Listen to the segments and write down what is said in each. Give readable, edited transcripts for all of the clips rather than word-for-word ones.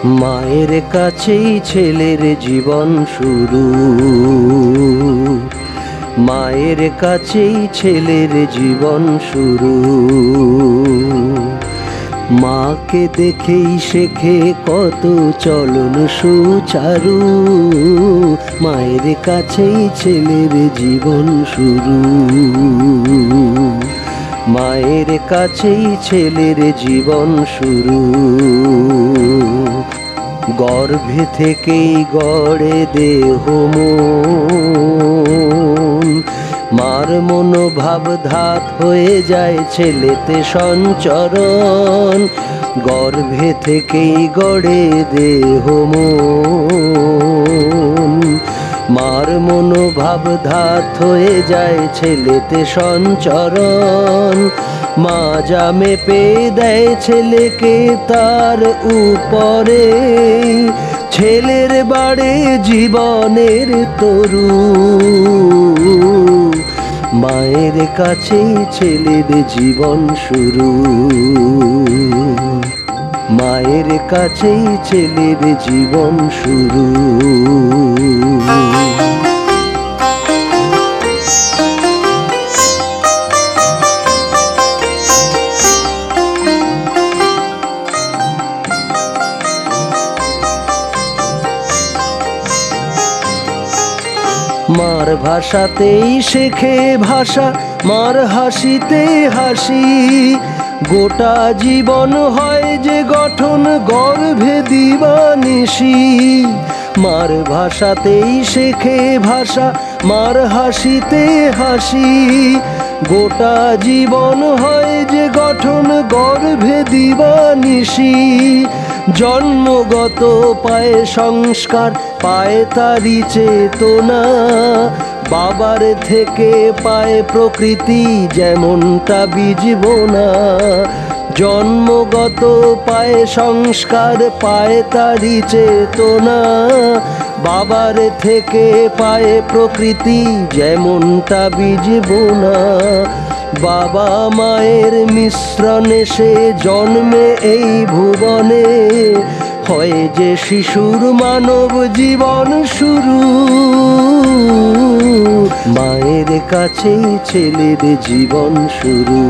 মায়ের কাছেই ছেলের জীবন শুরু, মায়ের কাছেই ছেলের জীবন শুরু। মাকে দেখেই শেখে কত চলন সুচারু, মায়ের কাছেই ছেলের জীবন শুরু, মায়ের কাছেই ছেলের জীবন শুরু। গর্ভে থেকেই গড়ে দেহ মন, মার মনোভাব ধাত হয়ে যায় ছেলেতে সঞ্চরণ। গর্ভে থেকেই গড়ে দেহ মন, মার মনোভাব ধাত হয়ে যায় ছেলেতে সঞ্চরণ। মা যা মেপে দেয় ছেলেকে তার উপরে, ছেলের বাড়ে জীবনের তরু। মায়ের কাছেই ছেলের জীবন শুরু, মায়ের কাছেই ছেলের জীবন শুরু। মার ভাষাতেই শেখে ভাষা, মার হাসিতে হাসি। গোটা জীবন হয় যে গঠন গর্ভে দিবানিশি। মার ভাষাতেই শেখে ভাষা, মার হাসিতে হাসি। গোটা জীবন হয় যে গঠন গর্ভে দিবানিশি। জন্মগত পায় সংস্কার, পায় তারি চেতনা। বাবার থেকে পায় প্রকৃতি যেমনটা বীজব না। জন্মগত পায় সংস্কার, পায় তারি চেতনা। বাবার থেকে পায় প্রকৃতি যেমনটা বীজব না। বাবা মায়ের মিশ্রণে সে জন্মে এই ভুবনে, হয় যে শিশুর মানব জীবন শুরু। মায়ের কাছেই ছেলের জীবন শুরু,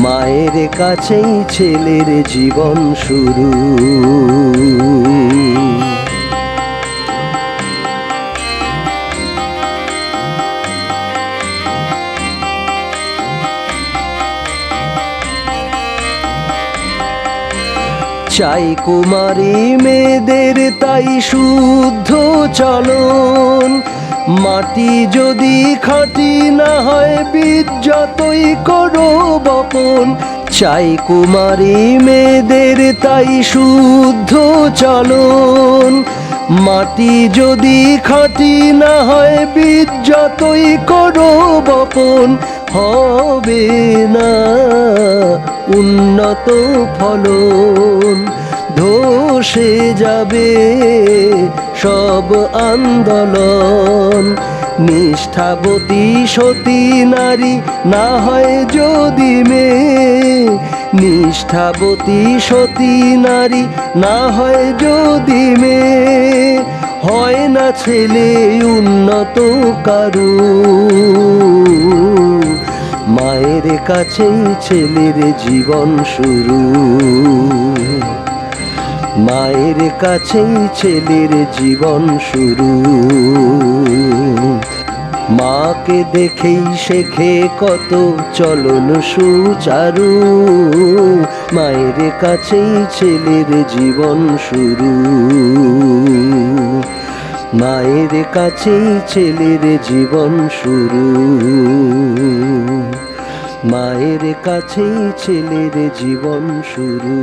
মায়ের কাছেই ছেলের জীবন শুরু। চাই কুমারী মেয়েদের তাই শুদ্ধ চলন। মাটি যদি খাঁটি না হয় বীজ যতই করো বপন। চাই কুমারী মেয়েদের তাই শুদ্ধ চলন। মাটি যদি খাঁটি না হয় বীজ যতই করো বপন। হবে না উন্নত ফলন, ধসে যাবে সব আন্দোলন। নিষ্ঠাবতী সতী নারী না হয় যদি মেয়ে, নিষ্ঠাবতী সতী নারী না হয় যদি মেয়ে। হয় না ছেলে উন্নত কারু, মায়ের কাছেই ছেলের জীবন শুরু, মায়ের কাছেই ছেলের জীবন শুরু। মাকে দেখেই শেখে কত চলন সুচারু, মায়ের কাছেই ছেলের জীবন শুরু, মায়ের কাছেই ছেলের জীবন শুরু, মায়ের কাছেই ছেলের জীবন শুরু।